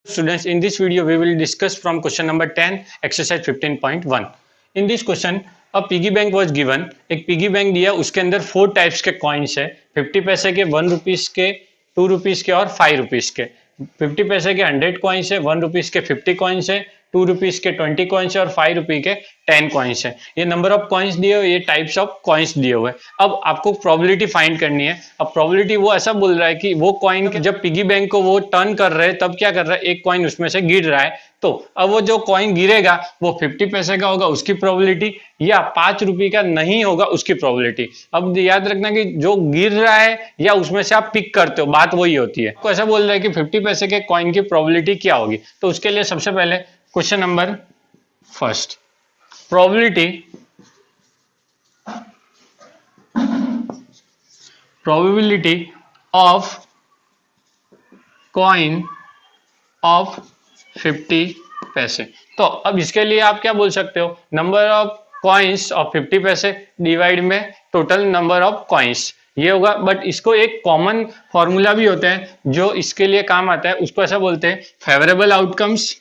Students, in this video we will discuss from question number 10 exercise 15.1. In this question a piggy bank was given. एक piggy bank दिया, उसके अंदर 4 types के coins है, 50 पैसे के, 1 रुपीज के, 2 रुपीज के और 5 रुपीज के। 50 पैसे के 100 कॉइन्स है, 1 रुपीज के 50 कॉइन्स है, 2 रुपीज के 20 कॉइन्स है और 5 रुपये के 10 कॉइन्स है। ये नंबर ऑफ कॉइन्स दिए हुए, ये टाइप्स ऑफ कॉइन्स दिए हुए। अब आपको प्रोबेबिलिटी फाइंड करनी है। अब प्रोबेबिलिटी वो ऐसा बोल रहा है कि वो कॉइन जब पिगी बैंक को वो टर्न कर रहे हैं तब क्या कर रहा है, एक कॉइन उसमें से गिर रहा है, तो अब वो जो कॉइन गिरेगा वो 50 पैसे का होगा उसकी प्रोबेबिलिटी, या 5 रुपये का नहीं होगा उसकी प्रोबेबिलिटी। अब याद रखना कि जो गिर रहा है या उसमें से आप पिक करते हो, बात वही होती है। तो ऐसा बोल रहा है कि 50 पैसे के कॉइन की प्रोबेबिलिटी क्या होगी। तो उसके लिए सबसे पहले question number first, probability of coin of 50 पैसे। तो अब इसके लिए आप क्या बोल सकते हो, नंबर ऑफ कॉइन्स ऑफ 50 पैसे डिवाइड में टोटल नंबर ऑफ कॉइन्स, ये होगा। बट इसको एक कॉमन फॉर्मूला भी होता है जो इसके लिए काम आता है, उसको ऐसा बोलते हैं फेवरेबल आउटकम्स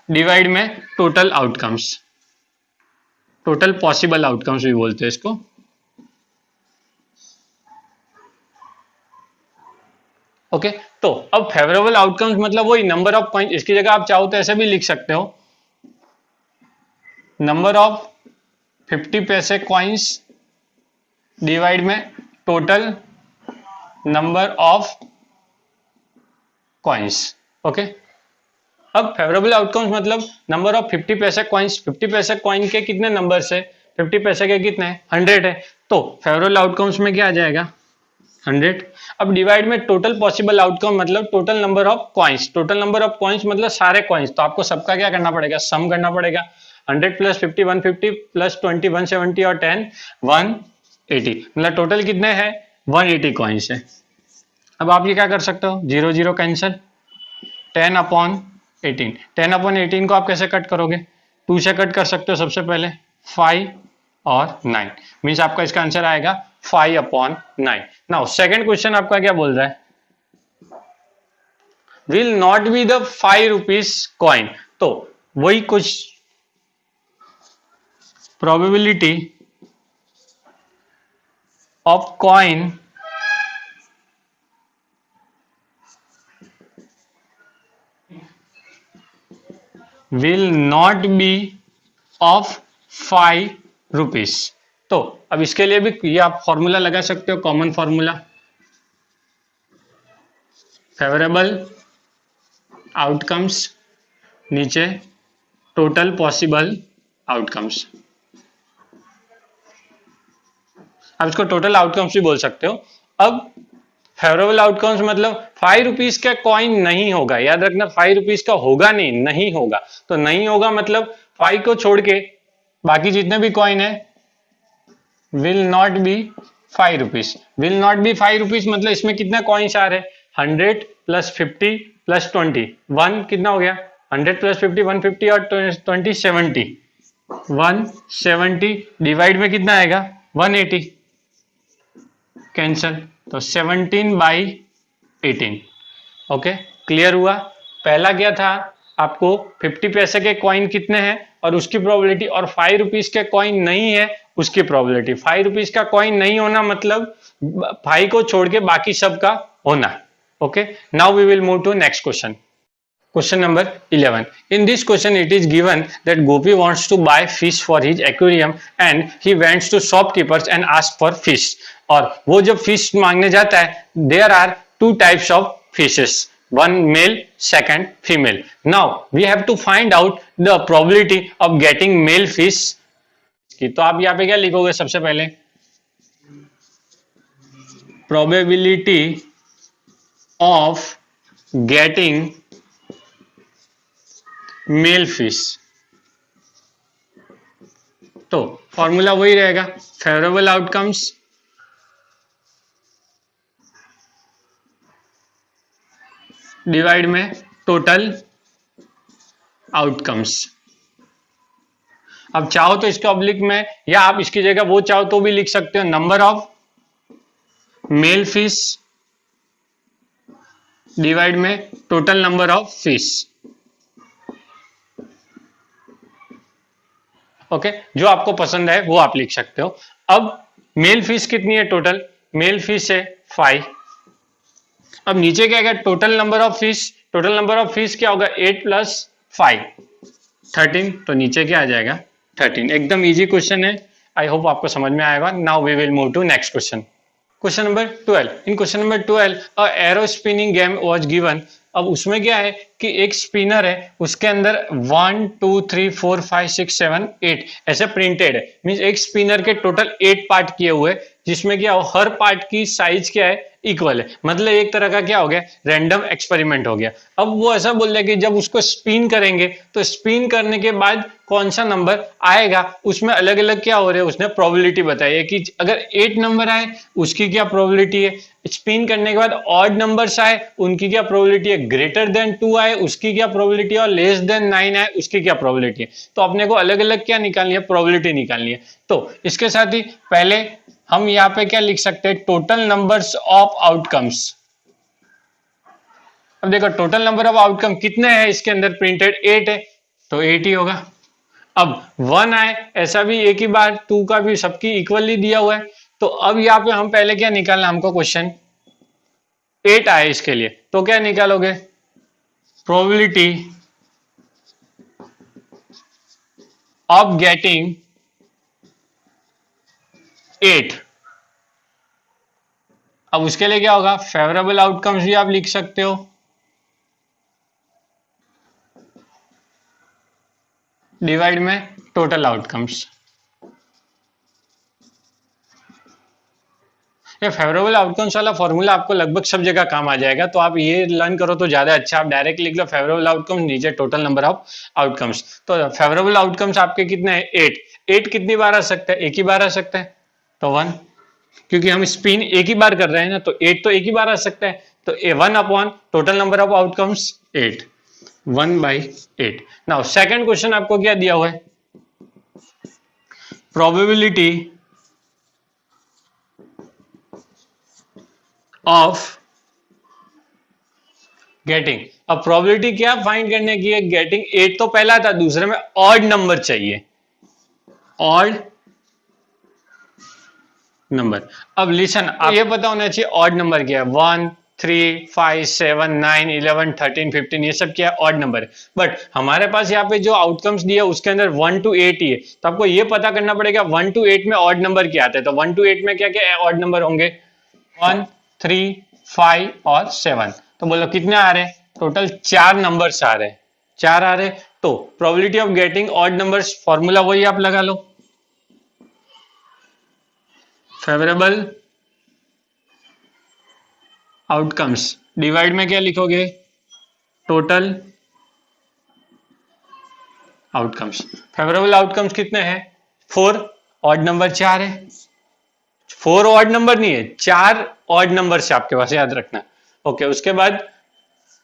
डिवाइड में total outcomes, total possible outcomes भी बोलते हैं इसको। ओके, तो अब फेवरेबल आउटकम्स मतलब वही नंबर ऑफ कॉइन। इसकी जगह आप चाहो तो ऐसे भी लिख सकते हो, नंबर ऑफ 50 पैसे कॉइन्स डिवाइड में total number of coins. Okay, अब फेवरेबल आउटकम्स मतलब नंबर ऑफ 50 पैसे कॉइन्स। 50 पैसे कॉइन के कितने नंबर्स है, 50 पैसे के कितने हैं, 100 है। तो फेवरेबल आउटकम्स में क्या आ जाएगा, 100। अब डिवाइड में टोटल पॉसिबल आउटकम मतलब total number of coins. Total number of coins मतलब सारे कॉइन्स, तो आपको सबका क्या करना पड़ेगा, सम करना पड़ेगा। 100 प्लस 50 150 प्लस 20 170 और 10 180, मतलब टोटल कितने हैं, 180 कॉइन्स है। अब आप ये क्या कर सकते हो, 0 0 कैंसिल, 10/18। 10/18 को आप कैसे कट करोगे, 2 से कट कर सकते हो सबसे पहले, 5 और 9, मीन्स आपका इसका आंसर आएगा 5/9। नाउ सेकंड क्वेश्चन आपका क्या बोल रहा है, will not be the 5 rupees coin. तो वही कुछ probability of coin will not be of 5 rupees. तो अब इसके लिए भी ये आप फॉर्मूला लगा सकते हो, कॉमन फॉर्मूला, फेवरेबल आउटकम्स नीचे टोटल पॉसिबल आउटकम्स। आप इसको टोटल आउटकम्स भी बोल सकते हो। अब फेवरेबल आउटकम्स मतलब 5 रुपीज का कॉइन नहीं होगा, याद रखना 5 रुपीज का होगा नहीं होगा। तो नहीं होगा मतलब 5 को छोड़ के बाकी जितने भी कॉइन है will not be 5 rupees. Will not be 5 rupees मतलब इसमें कितने कॉइन्स आ रहे हैं, 100 प्लस 50 प्लस 20, 1 कितना हो गया, 100 प्लस 50 150 और 20 70, 170 डिवाइड में कितना आएगा, 180, कैंसल, तो 17/18। ओके, क्लियर हुआ। पहला क्या था, आपको 50 पैसे के कॉइन कितने हैं और उसकी प्रोबेबिलिटी, और 5 रुपीज के कॉइन नहीं है उसकी प्रोबेबिलिटी। 5 रुपीज का कॉइन नहीं होना मतलब 5 को छोड़ के बाकी सब का होना। Okay, now we will move to next question. Question number 11. In this question, it is given that Gopi wants to buy fish for his aquarium and he went to shopkeepers and asked for fish. और वो जब fish मांगने जाता है, there are 2 types of fishes, one male, second female. Now we have to find out the probability of getting male fish. तो आप यहाँ पे क्या लिखोगे, सबसे पहले probability of getting male fish. तो फॉर्मूला वही रहेगा, फेवरेबल आउटकम्स डिवाइड में टोटल आउटकम्स। अब चाहो तो इसके ऑब्लिक में, या आप इसकी जगह वो चाहो तो भी लिख सकते हो, number of male fish divide में total number of fish. Okay, जो आपको पसंद है वो आप लिख सकते हो। अब मेल फिश कितनी है टोटल? मेल फिश है 5। अब नीचे क्या है? Total number of fish. Total number of fish क्या होगा? 8 + 5 13। तो नीचे क्या आ जाएगा? 13। एकदम इजी क्वेश्चन है, आई होप आपको समझ में आएगा। Now we will move to next question. Question number 12। In question number 12 a arrow spinning game was given. अब उसमें क्या है कि एक स्पिनर है, उसके अंदर 1 2 3 4 5 6 7 8 ऐसे प्रिंटेड है। मींस एक स्पिनर के टोटल 8 पार्ट किए हुए, जिसमें क्या हो, हर पार्ट की साइज क्या है? इक्वल है। मतलब एक तरह का क्या हो गया? रैंडम एक्सपेरिमेंट हो गया। अब वो ऐसा बोल रहा है कि जब उसको स्पिन करेंगे तो स्पिन करने के बाद कौन सा नंबर आएगा, उसमें अलग अलग क्या हो रहे हैं, उसने प्रोबेबिलिटी बताई है कि अगर 8 नंबर आए उसकी क्या प्रोबेबिलिटी है, स्पिन करने के बाद ऑड नंबर्स आए उनकी क्या प्रोबेबिलिटी है, ग्रेटर देन 2 आए उसकी क्या प्रोबेबिलिटी है, और लेस देन 9 आए उसकी क्या प्रोबेबिलिटी है। तो अपने को अलग अलग क्या निकालनी है? प्रोबेबिलिटी निकालनी है। तो इसके साथ ही पहले हम यहाँ पे क्या लिख सकते हैं? Total numbers of outcomes. अब देखो टोटल नंबर ऑफ आउटकम कितने हैं इसके अंदर प्रिंटेड? 8 है, तो 8 ही होगा। अब 1 आए ऐसा भी एक ही बार, 2 का भी सबकी इक्वली दिया हुआ है। तो अब यहाँ पे हम पहले क्या निकालना हमको? क्वेश्चन 8 आए इसके लिए, तो क्या निकालोगे? Probability of getting 8। अब उसके लिए क्या होगा? फेवरेबल आउटकम्स भी आप लिख सकते हो, डिवाइड में टोटल आउटकम्स। ये फेवरेबल आउटकम्स वाला फॉर्मूला आपको लगभग सब जगह काम आ जाएगा, तो आप ये लर्न करो तो ज्यादा अच्छा। आप डायरेक्ट लिख लो फेवरेबल आउटकम्स, नीचे टोटल नंबर ऑफ आउटकम्स। तो फेवरेबल आउटकम्स आपके कितने हैं? 8। 8 कितनी बार आ सकता है? एक ही बार आ सकता है, तो 1। क्योंकि हम स्पिन एक ही बार कर रहे हैं ना, तो 8 तो एक ही बार आ सकता है। तो 1 upon total number of outcomes 8, 1/8। Now second question आपको क्या दिया हुआ है? Probability of getting. अब प्रोबेबिलिटी क्या फाइंड करने की है? गेटिंग 8 तो पहला था, दूसरे में ऑड नंबर चाहिए, ऑड नंबर। अब लिसन, आप ये पता होना चाहिए ऑड नंबर क्या है। 1 3 5 7 9 11 13 15 ये सब क्या है? ऑड नंबर है। बट हमारे पास यहाँ पे जो आउटकम्स दिया उसके अंदर 1 to 8 ही है, तो आपको ये पता करना पड़ेगा 1 to 8 में ऑड नंबर क्या आता है। तो 1 to 8 में क्या क्या ऑड नंबर होंगे? 1 3 5 और 7। तो बोलो कितने आ रहे हैं? टोटल 4 नंबर्स आ रहे हैं, 4 आ रहे हैं। तो probability of getting odd numbers formula वही आप लगा लो, फेवरेबल आउटकम्स डिवाइड में क्या लिखोगे? Total outcomes. फेवरेबल आउटकम्स कितने हैं? 4। ऑड नंबर 4 है। 4 ऑड नंबर नहीं है, 4 ऑड नंबर से आपके पास, याद रखना। ओके, उसके बाद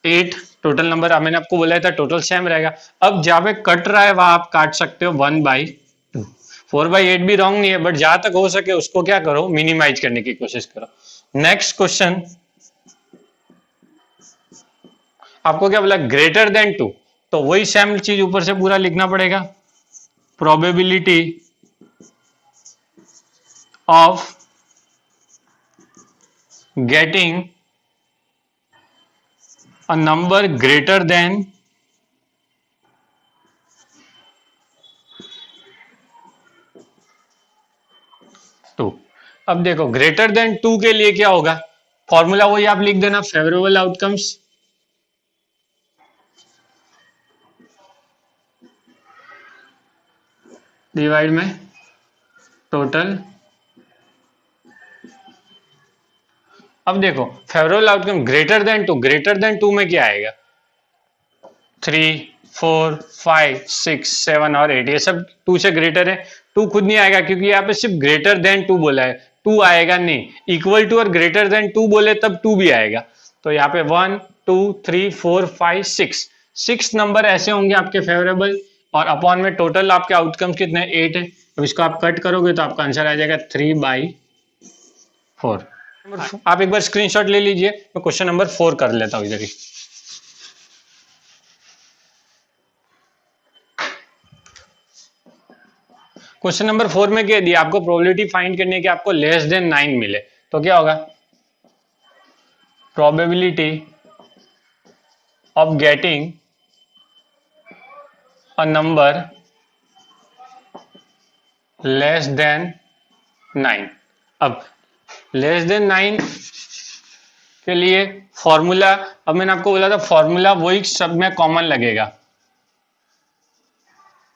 8 टोटल नंबर, मैंने आपको बोला था टोटल सेम रहेगा। अब जहां पे कट रहा है वहां आप काट सकते हो 1/2। 4/8 भी रॉन्ग नहीं है, बट जहां तक हो सके उसको क्या करो? मिनिमाइज करने की कोशिश करो। नेक्स्ट क्वेश्चन आपको क्या बोला? Greater than 2। तो वही सेम चीज ऊपर से पूरा लिखना पड़ेगा। Probability of getting a number greater than 2। अब देखो ग्रेटर देन 2 के लिए क्या होगा? फॉर्मूला वही आप लिख देना, फेवरेबल आउटकम्स डिवाइड में टोटल। अब देखो फेवरेबल आउटकम ग्रेटर देन 2 में क्या आएगा? 3 4 5 6 7 और 8 ये सब 2 से ग्रेटर है। 2 खुद नहीं आएगा क्योंकि यहाँ पे सिर्फ ग्रेटर देन 2 बोला है, 2 आएगा नहीं। इक्वल टू और ग्रेटर देन 2 बोले तब 2 भी आएगा। तो यहाँ पे 1 2 3 4 5 6 नंबर ऐसे होंगे आपके फेवरेबल, और अपॉन में टोटल आपके आउटकम्स कितने? 8 है। अब इसको आप कट करोगे तो आपका आंसर आ जाएगा 3/4। आप एक बार स्क्रीनशॉट ले लीजिए, मैं क्वेश्चन नंबर 4 कर लेता हूं इधर ही। क्वेश्चन नंबर 4 में क्या दिया, आपको प्रोबेबिलिटी फाइंड करनी है कि आपको लेस देन 9 मिले, तो क्या होगा, probability of getting a number less than 9। अब लेस देन 9 के लिए फॉर्मूला, अब मैंने आपको बोला था फॉर्मूला वही सब में कॉमन लगेगा,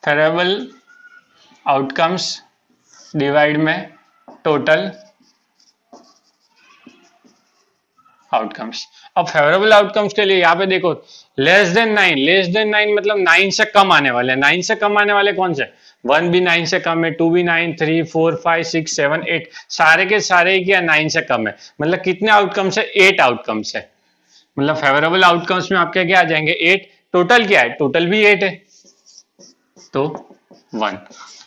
फेवरेबल आउटकम्स डिवाइड में टोटल आउटकम्स। अब फेवरेबल आउटकम्स के लिए यहाँ पे देखो लेस देन 9, लेस देन 9 मतलब 9 से कम आने वाले, 9 से कम आने वाले कौन से, 1 भी 9 से कम है, 2 भी 9, 3 4 5 6 7 8, सारे के सारे क्या 9 से कम है, मतलब कितने आउटकम्स है, 8 आउटकम्स है, मतलब फेवरेबल आउटकम्स में आपके क्या आ जाएंगे 8, टोटल क्या है, टोटल भी 8 है, तो 1।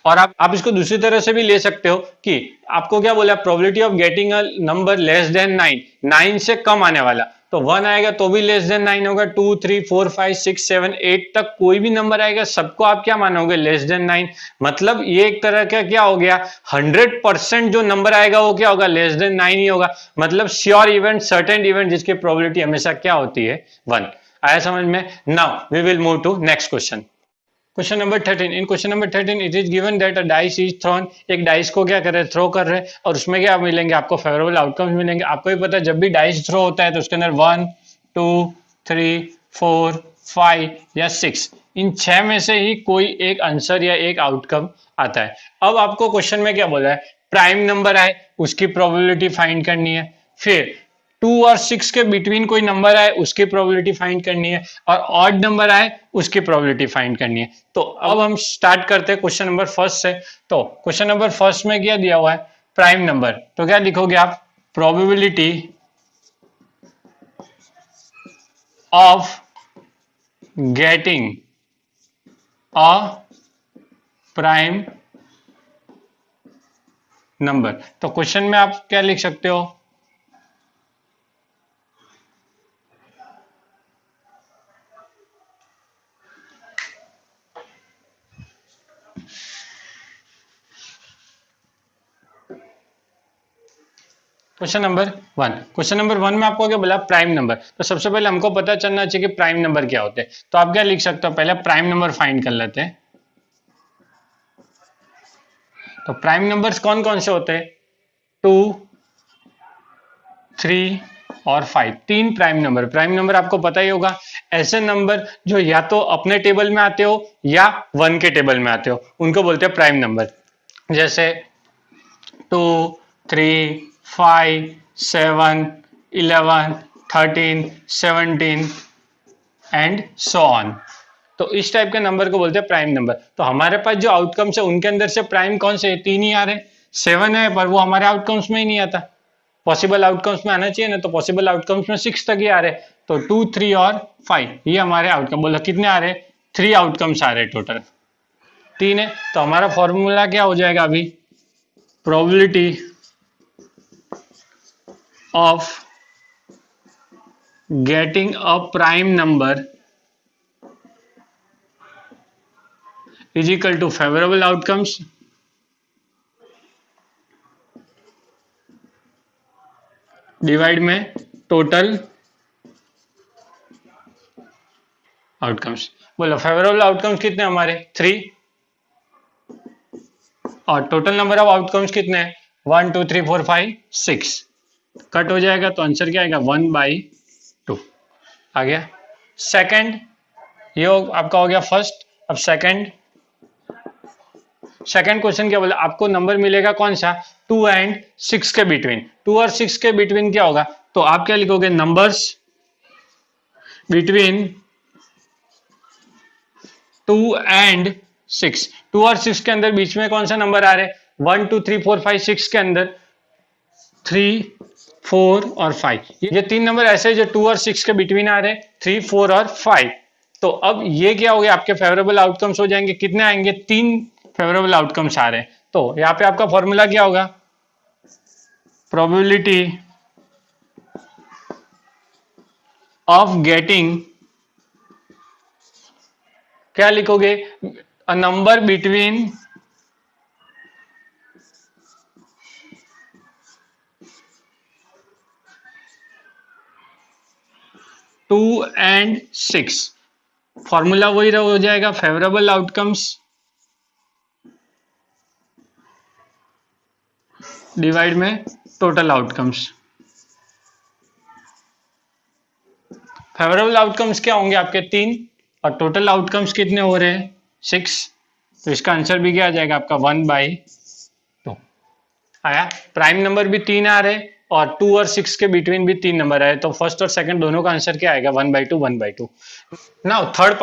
और आप इसको दूसरी तरह से भी ले सकते हो कि आपको क्या बोला, probability of getting a number less than 9, 9 से कम आने वाला, तो 1 आएगा तो भी लेस देन 9 होगा, 2 3 4 5 6 7 8 तक कोई भी नंबर आएगा सबको आप क्या मानोगे, लेस देन 9। मतलब ये एक तरह का क्या हो गया, 100% जो नंबर आएगा वो क्या होगा, लेस देन 9 ही होगा, मतलब श्योर इवेंट, सर्टेन इवेंट जिसकी प्रोबेबिलिटी हमेशा क्या होती है, 1। आया समझ में। Now we will move to next question. Question number 13, in question number 13 it is given that a dice is thrown, एक डाइस को क्या कर रहे हैं, थ्रो कर रहे हैं, और उसमें क्या मिलेंगे, आपको फेवरेबल आउटकम्स मिलेंगे। आपको भी पता है जब भी डाइस थ्रो होता है तो उसके अंदर 1 2 3 4 5 या 6, इन 6 में से ही कोई एक आंसर या एक आउटकम आता है। अब आपको क्वेश्चन में क्या बोला है, प्राइम नंबर आए उसकी प्रोबेबिलिटी फाइंड करनी है, फिर 2 और 6 के बिटवीन कोई नंबर आए उसकी प्रोबेबिलिटी फाइंड करनी है, और ऑड नंबर आए उसकी प्रोबेबिलिटी फाइंड करनी है। तो अब हम स्टार्ट करते हैं क्वेश्चन नंबर फर्स्ट से। तो क्वेश्चन नंबर फर्स्ट में क्या दिया हुआ है, प्राइम नंबर, तो क्या लिखोगे आप, probability of getting a prime number. तो क्वेश्चन में आप क्या लिख सकते हो, क्वेश्चन नंबर 1, क्वेश्चन नंबर 1 में आपको क्या बोला, प्राइम नंबर। तो सबसे पहले हमको पता चलना चाहिए कि प्राइम नंबर क्या होते हैं, तो आप क्या लिख सकते हो, पहले प्राइम नंबर फाइंड कर लेते हैं। तो प्राइम नंबर्स कौन कौन से होते हैं, 2 3 और 5, तीन प्राइम नंबर। प्राइम नंबर आपको पता ही होगा, ऐसे नंबर जो या तो अपने टेबल में आते हो या 1 के टेबल में आते हो, उनको बोलते हैं प्राइम नंबर। जैसे 2 3 5 7 11 13 17 एंड सो ऑन। तो इस टाइप के नंबर को बोलते हैं प्राइम नंबर। तो हमारे पास जो आउटकम्स है उनके अंदर से प्राइम कौन से, 3 ही आ रहे, 7 है पर वो हमारे आउटकम्स में ही नहीं आता, पॉसिबल आउटकम्स में आना चाहिए ना, तो पॉसिबल आउटकम्स में 6 तक ही आ रहे। तो 2 3 और 5 ये हमारे आउटकम, बोला कितने आ रहे, 3 आउटकम्स आ रहे, टोटल 3 है। तो हमारा फॉर्मूला क्या हो जाएगा अभी, probability of getting a prime number is equal to favorable outcomes divide में टोटल आउटकम्स। बोलो फेवरेबल आउटकम्स कितने हमारे, 3, और टोटल नंबर ऑफ आउटकम्स कितने हैं, 1 2 3 4 5 6, कट हो जाएगा तो आंसर क्या आएगा, 1/2 आ गया। सेकंड, ये आपका हो गया फर्स्ट। अब सेकंड क्वेश्चन क्या बोला, आपको नंबर मिलेगा कौन सा, 2 एंड 6 के बिटवीन। 2 और 6 के बिटवीन क्या होगा, तो आप क्या लिखोगे, नंबर्स बिटवीन 2 एंड 6। 2 और 6 के अंदर बीच में कौन सा नंबर आ रहे, 1 2 3 4 5 6 के अंदर 3 4 और 5, ये 3 नंबर ऐसे जो 2 और 6 के बिटवीन आ रहे, 3 4 और 5। तो अब ये क्या हो गया, आपके फेवरेबल आउटकम्स हो जाएंगे, कितने आएंगे, 3 फेवरेबल आउटकम्स आ रहे हैं। तो यहाँ पे आपका फॉर्मूला क्या होगा, प्रोबेबिलिटी ऑफ गेटिंग, क्या लिखोगे, a number between 2 and 6। Formula वही हो जाएगा, फेवरेबल आउटकम्स डिवाइड में टोटल आउटकम्स। फेवरेबल आउटकम्स क्या होंगे आपके 3, और टोटल आउटकम्स कितने हो रहे हैं 6, तो इसका आंसर भी क्या आ जाएगा आपका 1/2 आया। प्राइम नंबर भी 3 आ रहे और 2 और 6 के बिटवीन भी 3 नंबर आए, तो फर्स्ट और सेकंड दोनों का आंसर क्या आएगा 1/2। नाउ थर्ड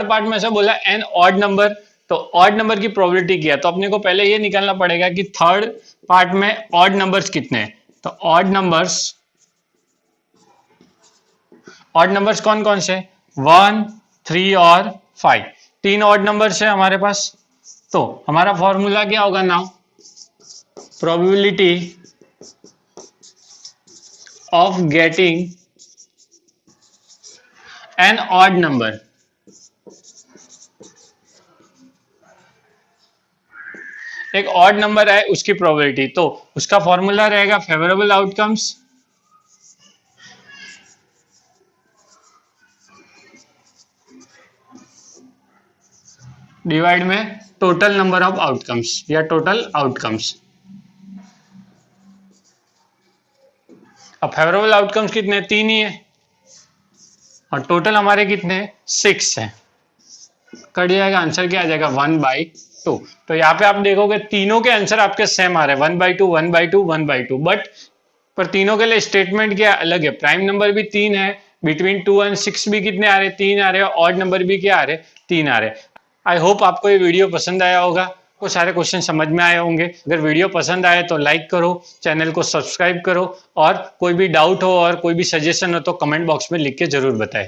पार्ट में से बोला एन ऑड नंबर, तो ऑड नंबर की प्रोबेबिलिटी क्या है, तो अपने को पहले ये निकालना पड़ेगा कि थर्ड पार्ट में ऑड नंबर्स कितने हैं। तो ऑड नंबर्स कौन कौन से, 1, 3 और 5, 3 ऑड नंबर्स है हमारे पास। तो हमारा फॉर्मूला क्या होगा now, probability of getting an odd number, एक ऑड नंबर है उसकी प्रोबेबिलिटी, तो उसका फॉर्मूला रहेगा फेवरेबल आउटकम्स डिवाइड में टोटल नंबर ऑफ आउटकम्स या टोटल आउटकम्स। अब फेवरेबल आउटकम्स कितने, 3 ही है और टोटल हमारे कितने 6 है, कट जाएगा, आंसर क्या आ जाएगा 1/2। तो यहाँ पे आप देखोगे तीनों के आंसर आपके सेम आ रहे हैं 1/2 1/2 1/2, बट पर तीनों के लिए स्टेटमेंट क्या अलग है। प्राइम नंबर भी 3 है, बिटवीन 2 और 6 भी कितने आ रहे 3 आ रहे हैं, ऑड नंबर भी क्या आ रहे 3 आ रहे। आई होप आपको ये वीडियो पसंद आया होगा, वो सारे क्वेश्चन समझ में आए होंगे। अगर वीडियो पसंद आए तो लाइक करो, चैनल को सब्सक्राइब करो, और कोई भी डाउट हो और कोई भी सजेशन हो तो कमेंट बॉक्स में लिख के जरूर बताएं।